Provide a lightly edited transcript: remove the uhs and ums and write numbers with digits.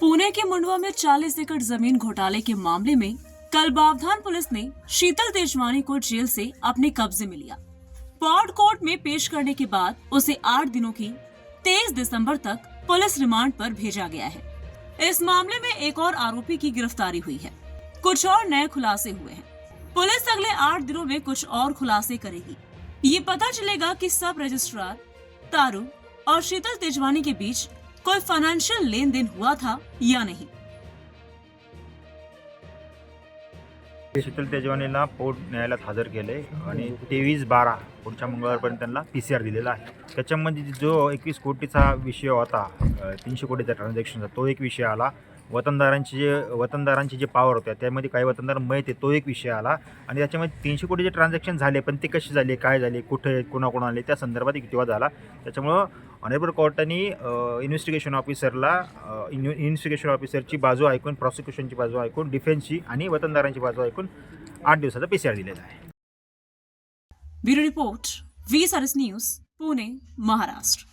पुणे के मंडवा में 40 एकड़ जमीन घोटाले के मामले में कल बावधान पुलिस ने शीतल तेजवानी को जेल से अपने कब्जे में लिया। पॉड कोर्ट में पेश करने के बाद उसे 8 दिनों की 23 दिसंबर तक पुलिस रिमांड पर भेजा गया है। इस मामले में एक और आरोपी की गिरफ्तारी हुई है। कुछ और नए खुलासे हुए हैं। पुलिस अगले 8 दिनों में कुछ और खुलासे करेगी। ये पता चलेगा कि सब रजिस्ट्रार तारू और शीतल तेजवानी के बीच कोई फाइनेंशियल लेन देन हुआ था या नहीं। शीतल तेजवानीला पोर्ट न्यायालयात हजर केले आणि 23/12 पुढच्या मंगळवारपर्यंत त्यांना PCR दिलेला आहे। त्याच्यामध्ये जो 21 कोटीचा विषय होता, 300 कोटीचा ट्रान्झॅक्शनचा, तो एक विषय आला। वतनदारांची जे पावर होत्या त्यामध्ये काही वतनदार मयत आहे, तो एक विषय आला। आणि त्याच्यामध्ये 300 कोटीचे ट्रान्झॅक्शन झाले, पण ते कसे झाले, काय झाले, कुठे कोणाकोण आले, त्या संदर्भात एक युक्तिवाद झाला। त्याच्यामुळं ऑनरेबल कोर्टाने इन्व्हेस्टिगेशन ऑफिसरची बाजू ऐकून, प्रॉसिक्युशनची बाजू ऐकून, डिफेन्सची आणि वतनदारांची बाजू ऐकून 8 दिवसाचा PCR दिलेला आहे। Bureau report, V-SRS news, Pune, Maharashtra.